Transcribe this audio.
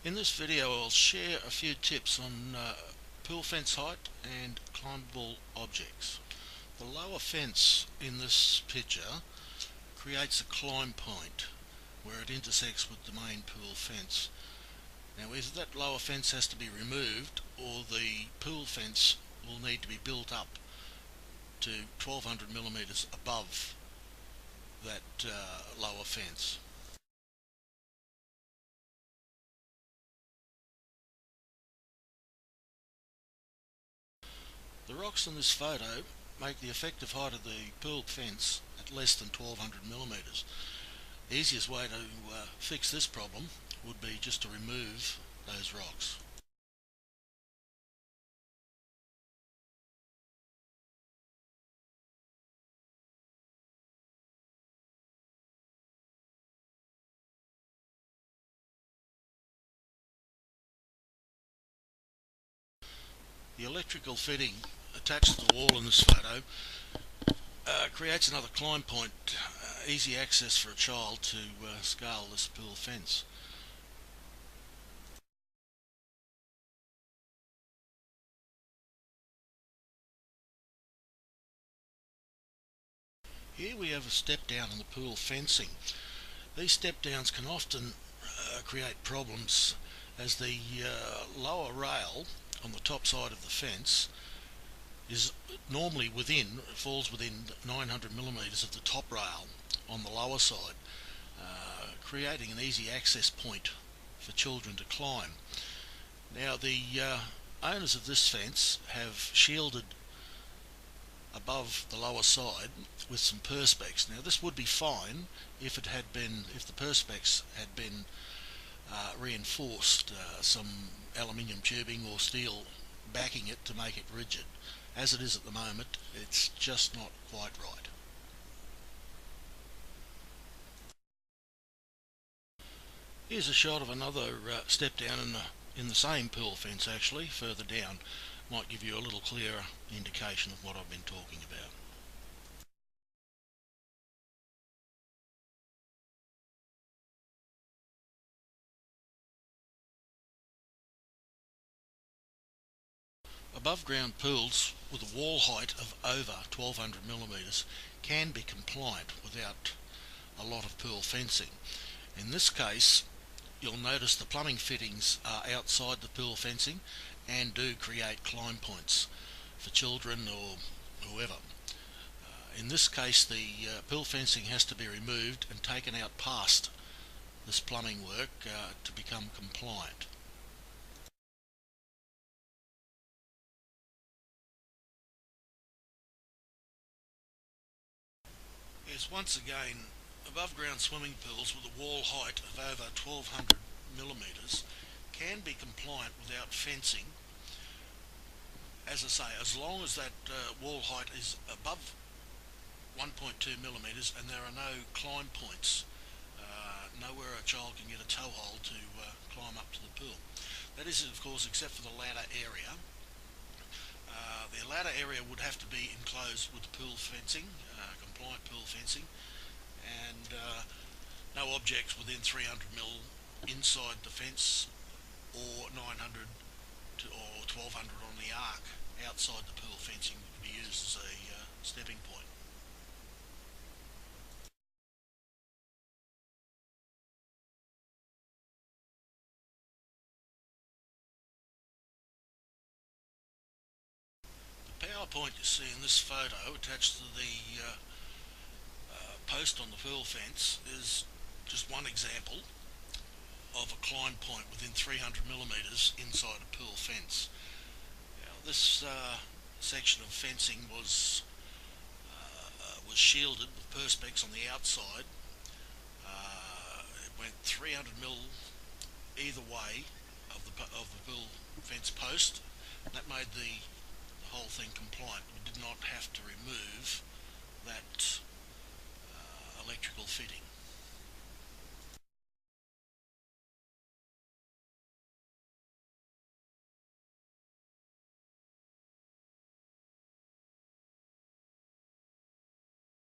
In this video I'll share a few tips on pool fence height and climbable objects. The lower fence in this picture creates a climb point where it intersects with the main pool fence. Now either that lower fence has to be removed or the pool fence will need to be built up to 1200 millimeters above that lower fence. The rocks in this photo make the effective height of the pool fence at less than 1200 millimeters. The easiest way to fix this problem would be just to remove those rocks. The electrical fitting attached to the wall in this photo creates another climb point, easy access for a child to scale this pool fence. Here we have a step down in the pool fencing. These step downs can often create problems as the lower rail on the top side of the fence is normally falls within 900 millimeters of the top rail on the lower side, creating an easy access point for children to climb. Now the owners of this fence have shielded above the lower side with some perspex. Now this would be fine if the perspex had been reinforced, some aluminium tubing or steel backing it to make it rigid. As it is at the moment, it's just not quite right. Here's a shot of another step down in the same pool fence, actually, further down. Might give you a little clearer indication of what I've been talking about. Above ground pools with a wall height of over 1200 millimeters can be compliant without a lot of pool fencing. In this case, you'll notice the plumbing fittings are outside the pool fencing and do create climb points for children or whoever. In this case, the pool fencing has to be removed and taken out past this plumbing work to become compliant. Yes, once again, above ground swimming pools with a wall height of over 1200 millimeters can be compliant without fencing. As I say, as long as that wall height is above 1.2 millimeters and there are no climb points, nowhere a child can get a toe hold to climb up to the pool. That is, of course, except for the ladder area. The ladder area would have to be enclosed with pool fencing, compliant pool fencing, and no objects within 300 mil inside the fence or 900 or 1200 on the arc outside the pool fencing would be used as a stepping point. The power point you see in this photo attached to the post on the pool fence is just one example of a climb point within 300 millimeters inside a pool fence. Now, this section of fencing was shielded with perspex on the outside. It went 300 mil either way of the pool fence post. That made the whole thing compliant. We did not have to remove that electrical fitting.